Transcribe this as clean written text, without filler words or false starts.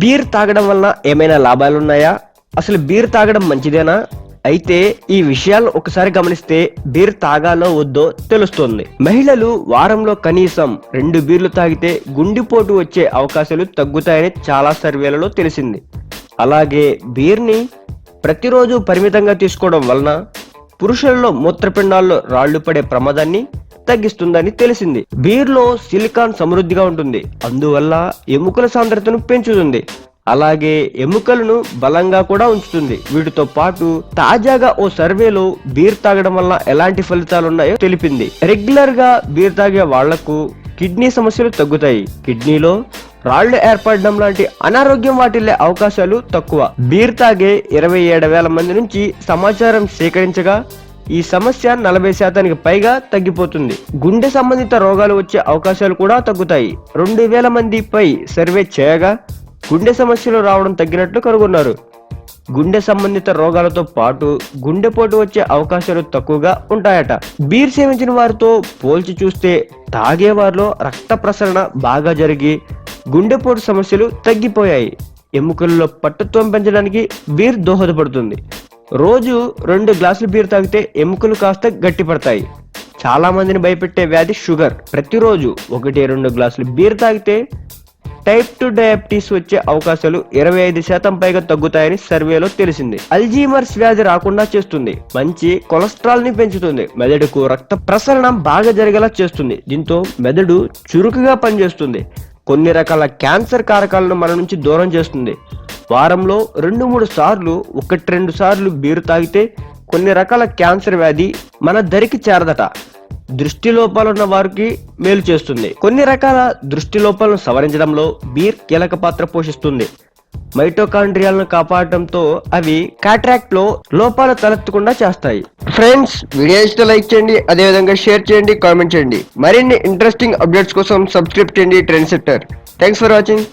Beer తాగడం వలన ఏమైనా లాభాలున్నాయా? అసలు బీర్ తాగడం మంచిదేనా? అయితే ఈ విషయాలను ఒకసారి గమనిస్తే బీర్ తాగాలో వద్దో తెలుస్తుంది. మహిళలు వారంలో కనీసం 2 బీర్లు తాగితే గుండెపోటు వచ్చే అవకాశాలు తగ్గుతాయని చాలా సర్వేలలో తెలిసింది. అలాగే బీర్ని ప్రతిరోజు పరిమితంగా తీసుకోవడం వలన పురుషులలో మూత్రపిండాల్లో రాళ్లు పడే ప్రమాదాన్ని తగ్గిస్తుందని తెలిసింది. బీర్లో సిలికాన్ సమృద్ధిగా ఉంటుంది, అందువల్ల ఎముకల సాంద్రతను పెంచుతుంది. అలాగే ఎముకలను బలంగా కూడా ఉంచుతుంది. వీటితో పాటు తాజాగా ఓ సర్వేలో బీర్ తాగడం వల్ల ఎలాంటి ఫలితాలు ఉన్నాయో తెలిపింది. రెగ్యులర్ గా బీర్ తాగే వాళ్లకు కిడ్నీ సమస్యలు తగ్గుతాయి. కిడ్నీలో రాళ్లు ఏర్పడడం లాంటి అనారోగ్యం వాటిల్లే అవకాశాలు తక్కువ. బీర్ తాగే 27,000 మంది నుంచి సమాచారం సేకరించగా ఈ సమస్య 40% పైగా తగ్గిపోతుంది. గుండె సంబంధిత రోగాలు వచ్చే అవకాశాలు కూడా తగ్గుతాయి. 2,000 మందిపై సర్వే చేయగా గుండె సమస్యలు రావడం తగ్గినట్లు కనుగొన్నారు. గుండె సంబంధిత రోగాలతో పాటు గుండెపోటు వచ్చే అవకాశాలు తక్కువగా ఉంటాయట. బీర్ సేవించిన వారితో పోల్చి చూస్తే తాగే వారిలో రక్త ప్రసరణ బాగా జరిగి గుండెపోటు సమస్యలు తగ్గిపోయాయి. ఎముకల్లో పట్టుత్వం పెంచడానికి బీర్ దోహదపడుతుంది. రోజు 2 గ్లాసులు బీర్ తాగితే ఎముకలు కాస్త గట్టిపడతాయి. చాలా మందిని భయపెట్టే వ్యాధి షుగర్. ప్రతిరోజు 1-2 గ్లాసులు బీర్ తాగితే టైప్ 2 డయాబెటీస్ వచ్చే అవకాశాలు 25% పైగా తగ్గుతాయని సర్వేలో తెలిసింది. అల్జీమర్స్ వ్యాధి రాకుండా చేస్తుంది. మంచి కొలెస్ట్రాల్ ని పెంచుతుంది. మెదడుకు రక్త ప్రసరణ బాగా జరిగేలా చేస్తుంది. దీంతో మెదడు చురుకుగా పనిచేస్తుంది. కొన్ని రకాల క్యాన్సర్ కారకాలను మన నుంచి దూరం చేస్తుంది. వారంలో 2-3 సార్లు 1-2 సార్లు బీరు తాగితే కొన్ని రకాల క్యాన్సర్ వ్యాధి మన దరికి చేరదట. దృష్టి లోపాలున్న వారికి మేలు చేస్తుంది. కొన్ని రకాల దృష్టి లోపాలను సవరించడంలో బీర్ కీలక పాత్ర పోషిస్తుంది. మైటోకాండ్రియాలను కాపాడటంతో అవి కాట్రాక్ట్ లో లోపాలు తలెత్తకుండా చేస్తాయి. ఫ్రెండ్స్, వీడియో ఇస్తే లైక్ చేయండి, అదేవిధంగా షేర్ చేయండి, కామెంట్ చేయండి. మరిన్ని ఇంట్రెస్టింగ్ అప్డేట్స్ కోసం సబ్స్క్రైబ్ చేయండి trend sector. Thanks for watching.